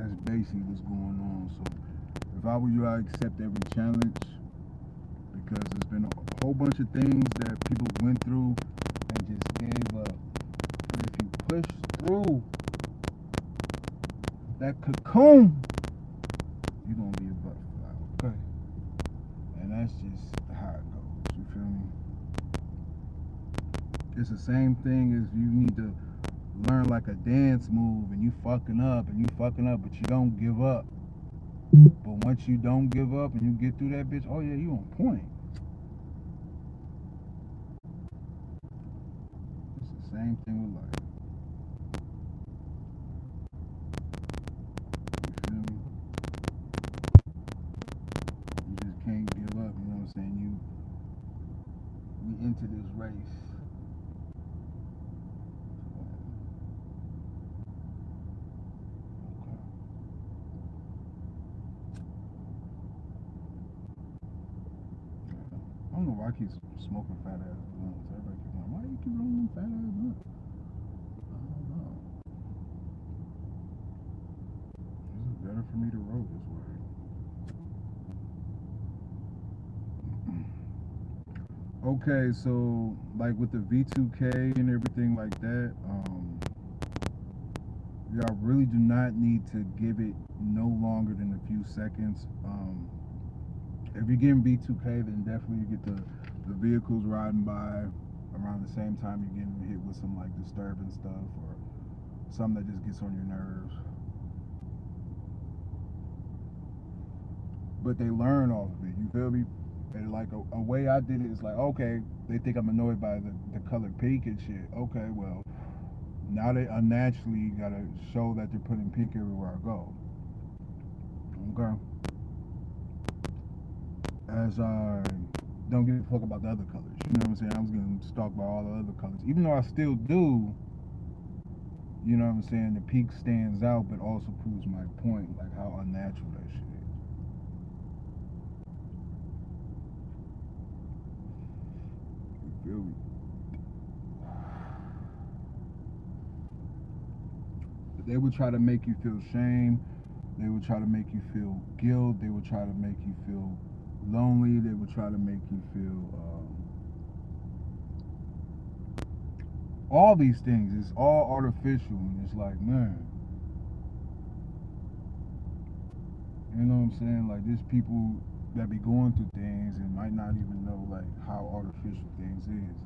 That's basically what's going on. So if I were you, I accept every challenge because there's been a whole bunch of things that people went through and just gave up. And if you push through that cocoon, you're gonna be a butterfly, okay? And that's just how it goes. You feel me? It's the same thing as you need to learn like a dance move and you fucking up, but you don't give up. But once you don't give up and you get through that bitch, oh yeah, you on point. It's the same thing with life. You feel me? You just can't give up, you know what I'm saying? We into this race. I don't know why I keep smoking fat ass blunts. Everybody keep going, why you keep rolling fat ass blunts? I don't know. This is better for me to roll this way. Okay, so like with the V2K and everything like that, y'all really do not need to give it no longer than a few seconds. If you're getting V2K, then definitely you get the vehicles riding by around the same time you're getting hit with some like disturbing stuff or something that just gets on your nerves. But they learn off of it, you feel me? And like a way I did it is like, okay, they think I'm annoyed by the color pink and shit. Okay, well, now they unnaturally gotta show that they're putting pink everywhere I go. Okay. As I don't give a fuck about the other colors. You know what I'm saying? I was gonna talk about all the other colors. Even though I still do, you know what I'm saying, the pink stands out but also proves my point, like how unnatural that shit is. You feel me? They would try to make you feel shame. They would try to make you feel guilt. They would try to make you feel lonely. They would try to make you feel all these things. It's all artificial, and it's like, man, you know what I'm saying? Like, there's people that be going through things and might not even know like how artificial things is.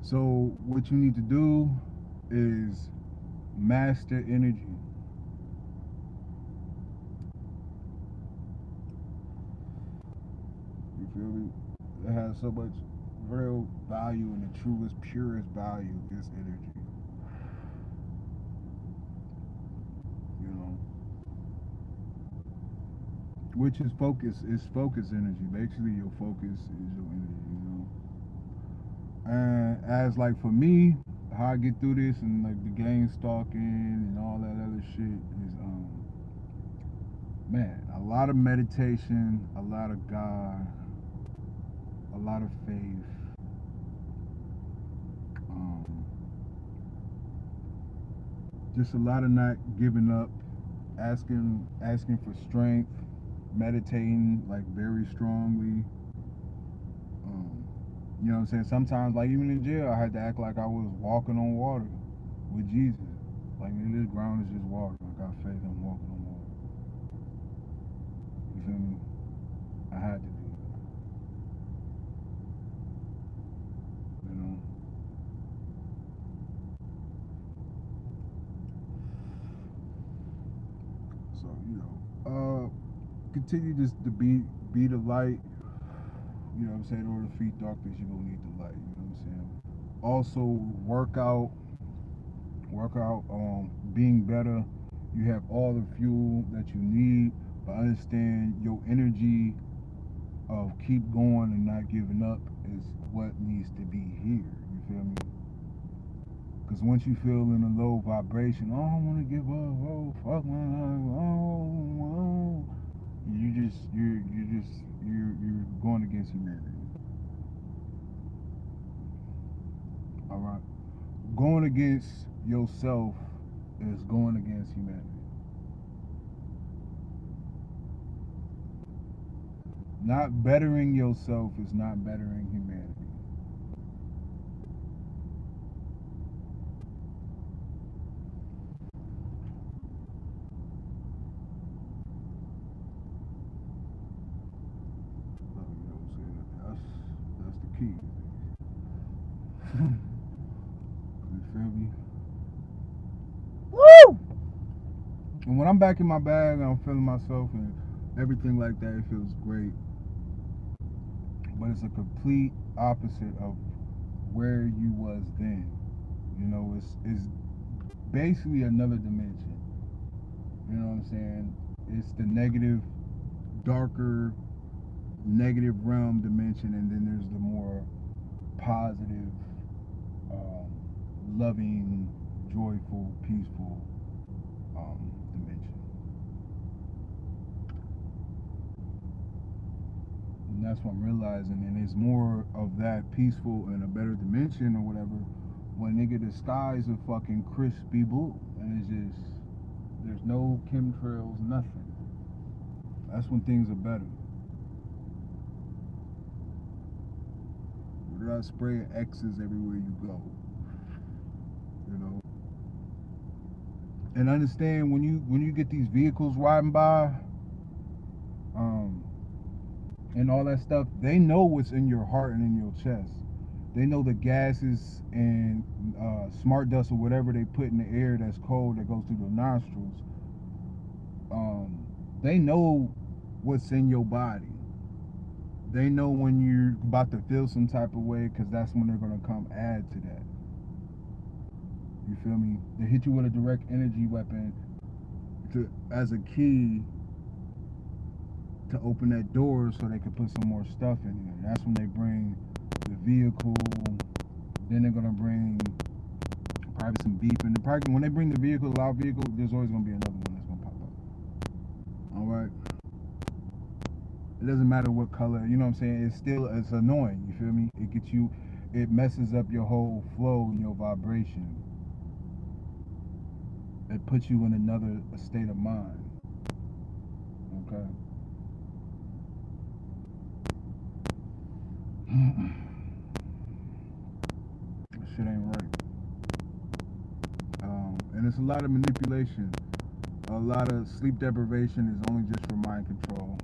So what you need to do is master energy. You feel me? It has so much real value, and the truest, purest value is energy. You know, which is focus. Is focus energy. Basically, your focus is your energy. You know, and as like for me, how I get through this and like the gang stalking and all that other shit is man, a lot of meditation, a lot of God, a lot of faith. Just a lot of not giving up, asking for strength, meditating like very strongly. You know what I'm saying? Sometimes, like even in jail, I had to act like I was walking on water with Jesus. Like this ground is just water. I got faith. I'm walking on water. You feel me? I had to do it. You know. So continue just to be the light. You know what I'm saying? In order to defeat darkness, you're gonna need the light. You know what I'm saying? Also, work out on being better. You have all the fuel that you need, but understand your energy of keep going and not giving up is what needs to be here. You feel me? Because once you feel in a low vibration, oh, I don't want to give up. Oh, fuck my life. Oh, you're going against humanity. All right, going against yourself is going against humanity. Not bettering yourself is not bettering humanity. Well, you know what I'm saying? That's the key. You feel me? Woo! And when I'm back in my bag and I'm feeling myself and everything like that, it feels great. But it's a complete opposite of where you was then. You know, it's basically another dimension. You know what I'm saying? It's the negative, darker, negative realm dimension, and then there's the more positive, loving, joyful, peaceful dimension. And that's what I'm realizing. And it's more of that peaceful and a better dimension or whatever when nigga the skies are fucking crispy blue. And it's just, there's no chemtrails, nothing. That's when things are better. We're not spraying X's everywhere you go. You know? And understand when you get these vehicles riding by, and all that stuff, they know what's in your heart and in your chest. They know the gases and smart dust or whatever they put in the air that's cold that goes through the nostrils. They know what's in your body. They know when you're about to feel some type of way, because that's when they're going to come add to that. You feel me? They hit you with a direct energy weapon as a key to open that door so they could put some more stuff in there. That's when they bring the vehicle. Then they're gonna bring probably some beef in the parking. When they bring the vehicle, loud vehicle, there's always gonna be another one that's gonna pop up. All right. It doesn't matter what color. You know what I'm saying? It's annoying. You feel me? It messes up your whole flow and your vibration. It puts you in another state of mind. Okay. Shit ain't right. And it's a lot of manipulation. A lot of sleep deprivation is only just for mind control,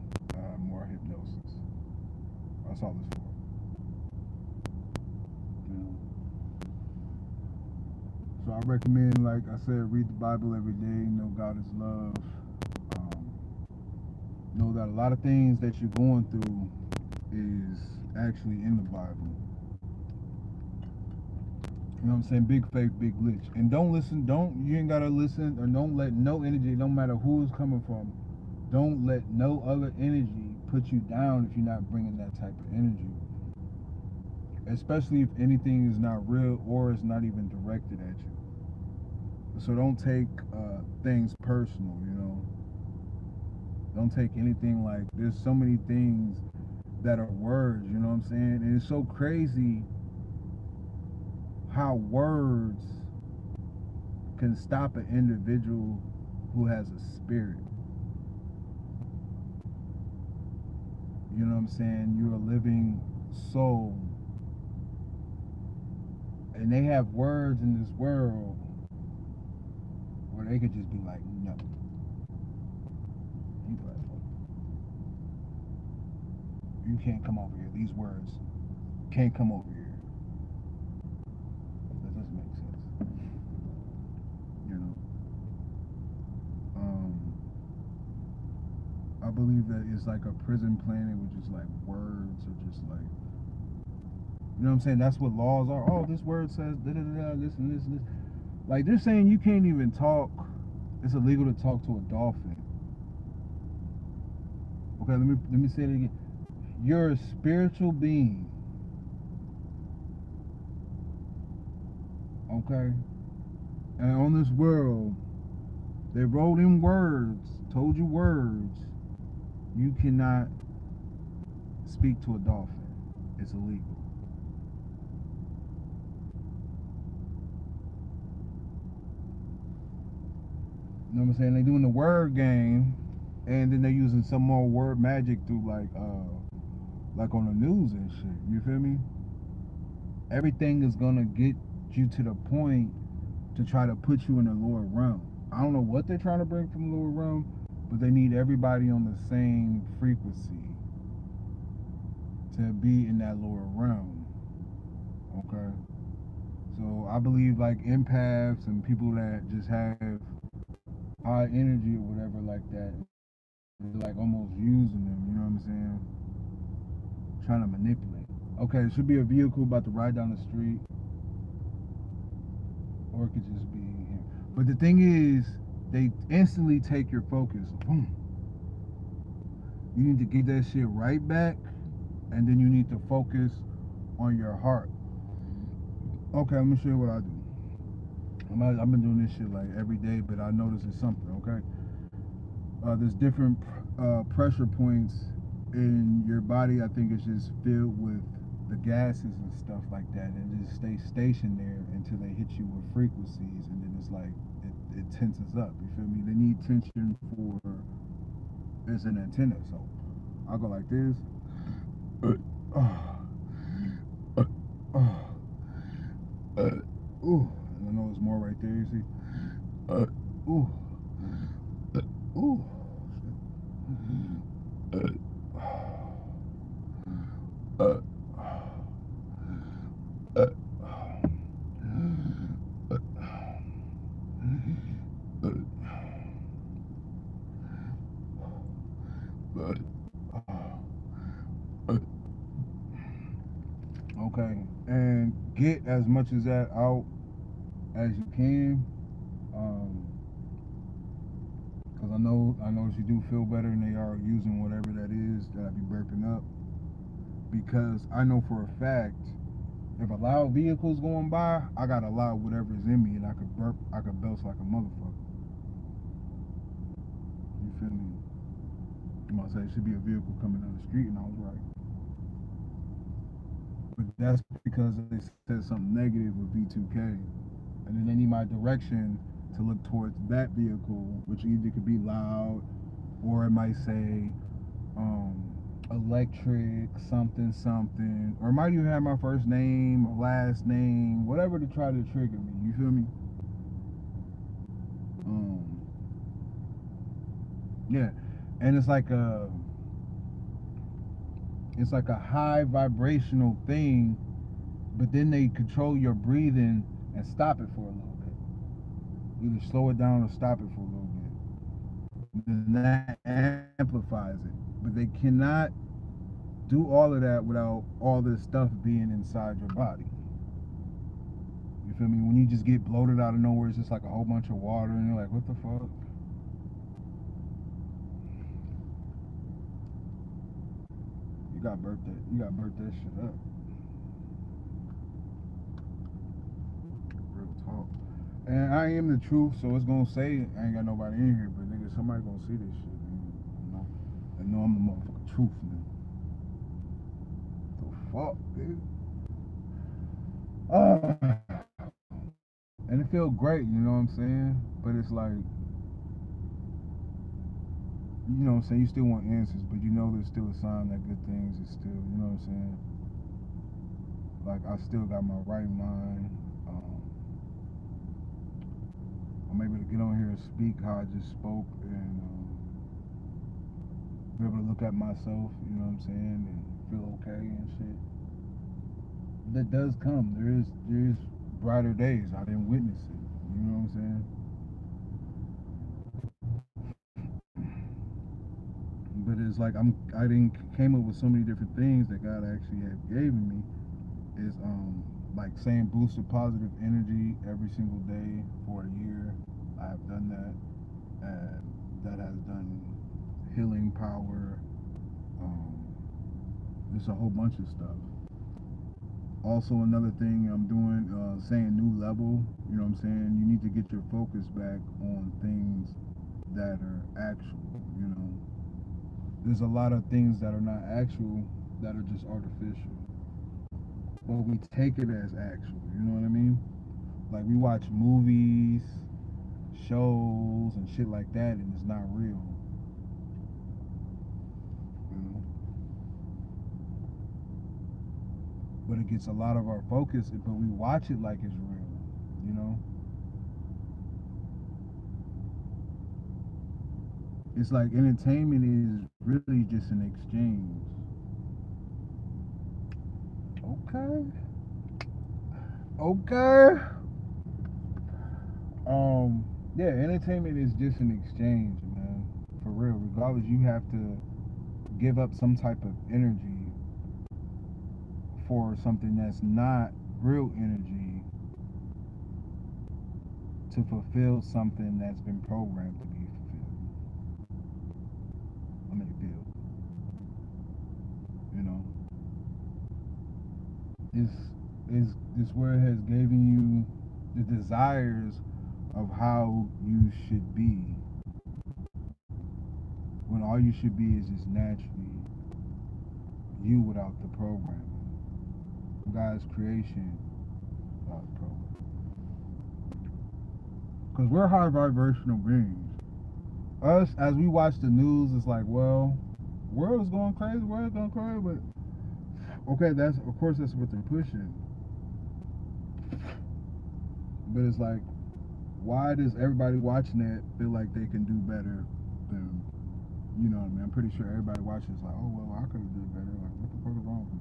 more hypnosis. That's all it's for. You know? So I recommend, like I said, read the Bible every day. Know God is love. Know that a lot of things that you're going through is actually in the Bible. You know what I'm saying? Big faith, big glitch. And you ain't gotta listen, or don't let no energy, no matter who it's coming from, don't let no other energy put you down if you're not bringing that type of energy. Especially if anything is not real or is not even directed at you. So don't take things personal, you know? Don't take anything like, there's so many things that are words, you know what I'm saying? And it's so crazy how words can stop an individual who has a spirit. You know what I'm saying? You're a living soul. And they have words in this world where they could just be like, no. You can't come over here. These words can't come over here. That doesn't make sense. You know? I believe that it's like a prison planet with just like words, or just like, you know what I'm saying? That's what laws are. Oh, this word says da da da, this and this and this. Like, they're saying you can't even talk. It's illegal to talk to a dolphin. Okay, let me say it again. You're a spiritual being. Okay? And on this world, they wrote in words, told you words. You cannot speak to a dolphin. It's illegal. You know what I'm saying? They're doing the word game, and then they're using some more word magic through like like on the news and shit. You feel me? Everything is gonna get you to the point to try to put you in the lower realm. I don't know what they're trying to bring from the lower realm, but they need everybody on the same frequency to be in that lower realm. Okay? So I believe like empaths and people that just have high energy or whatever like that, like almost using them, you know what I'm saying? Trying to manipulate. Okay, it should be a vehicle about to ride down the street, or it could just be him. But the thing is, they instantly take your focus. Boom. You need to get that shit right back, and then you need to focus on your heart. Okay, let me show you what I do. I've been doing this shit like every day, but I notice it's something. Okay, there's different pressure points in your body. I think it's just filled with the gases and stuff like that, and just stay stationed there until they hit you with frequencies, and then it's like it tenses up. You feel me? They need tension for it's an antenna. So I'll go like this. Ooh, and I know there's more right there. You see? Ooh, ooh. Okay, and get as much of that out as you can, because I know you do feel better, and they are using whatever that is that I be burping up. Because I know for a fact, if a loud vehicle's going by, I gotta allow whatever's in me, and I could belch like a motherfucker. You feel me? I'm gonna say it should be a vehicle coming down the street, and I was right. But that's because they said something negative with V2K, and then they need my direction to look towards that vehicle, which either could be loud, or it might say electric something something, or it might even have my first name, last name, whatever to try to trigger me. You feel me? Yeah, and it's like a high vibrational thing, but then they control your breathing and stop it for a little bit. Either slow it down or stop it for a little bit. Then that amplifies it. But they cannot do all of that without all this stuff being inside your body. You feel me? When you just get bloated out of nowhere, it's just like a whole bunch of water, and you're like, what the fuck? You got burnt that shit up. Real talk. And I am the truth, so it's gonna say I ain't got nobody in here, but nigga, somebody gonna see this shit, man. You know? They know I'm the motherfucking truth, man. The fuck, dude. And it feel great, you know what I'm saying? But it's like, you know what I'm saying, you still want answers, but you know there's still a sign that good things is still, you know what I'm saying? Like, I still got my right mind. I'm able to get on here and speak how I just spoke, and be able to look at myself, you know what I'm saying, and feel okay and shit. That does come. There is brighter days. I didn't witness it. You know what I'm saying? But it's like I didn't came up with so many different things that God actually had given me. Is like saying boosted positive energy every single day for a year. I have done that, and that has done healing power. There's a whole bunch of stuff. Also, another thing I'm doing, saying new level. You know what I'm saying? You need to get your focus back on things that are actual. You know, there's a lot of things that are not actual that are just artificial, but we take it as actual. You know what I mean? Like we watch movies, shows, and shit like that, and it's not real. You know. but it gets a lot of our focus, but we watch it like it's real, you know? It's like entertainment is really just an exchange. Okay. Okay. Yeah, entertainment is just an exchange, man. For real. Regardless, you have to give up some type of energy for something that's not real energy to fulfill something that's been programmed to be fulfilled. I mean, filled. You know, this where it has given you the desires of how you should be, when all you should be is just naturally you without the programming. God's creation without the program. Because we're high vibrational beings. Us, as we watch the news, it's like, well, world's going crazy, but okay, that's of course that's what they're pushing. But it's like, why does everybody watching that feel like they can do better than, you know what I mean? I'm pretty sure everybody watching is like, oh well, I could have done better. Like, what the fuck is wrong with me?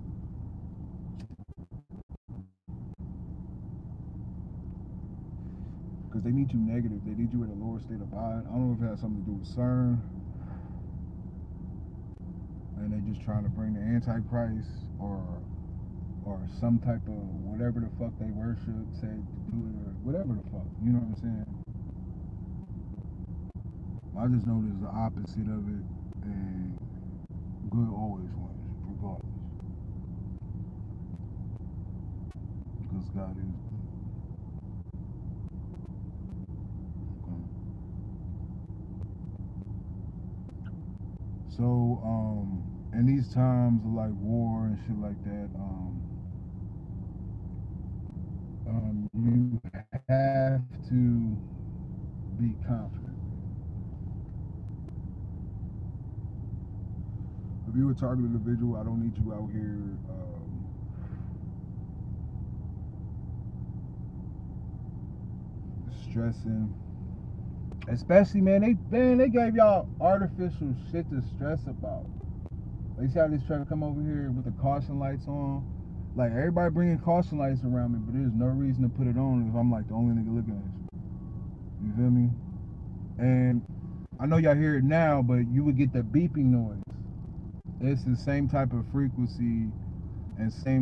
Because they need you negative. They need you at a lower state of mind. I don't know if it has something to do with CERN, and they're just trying to bring the Antichrist or some type of whatever the fuck they worship, said to do it, or whatever the fuck. You know what I'm saying? I just know there's the opposite of it, and good always wins, regardless. Because God is. So, in these times of like war and shit like that, you have to be confident. If you're a targeted individual, I don't need you out here stressing. Especially, man, they gave y'all artificial shit to stress about. They see how they try to come over here with the caution lights on. Like, everybody bringing caution lights around me, but there's no reason to put it on if I'm like the only nigga looking at you. You feel me? And I know y'all hear it now, but you would get the beeping noise. It's the same type of frequency and same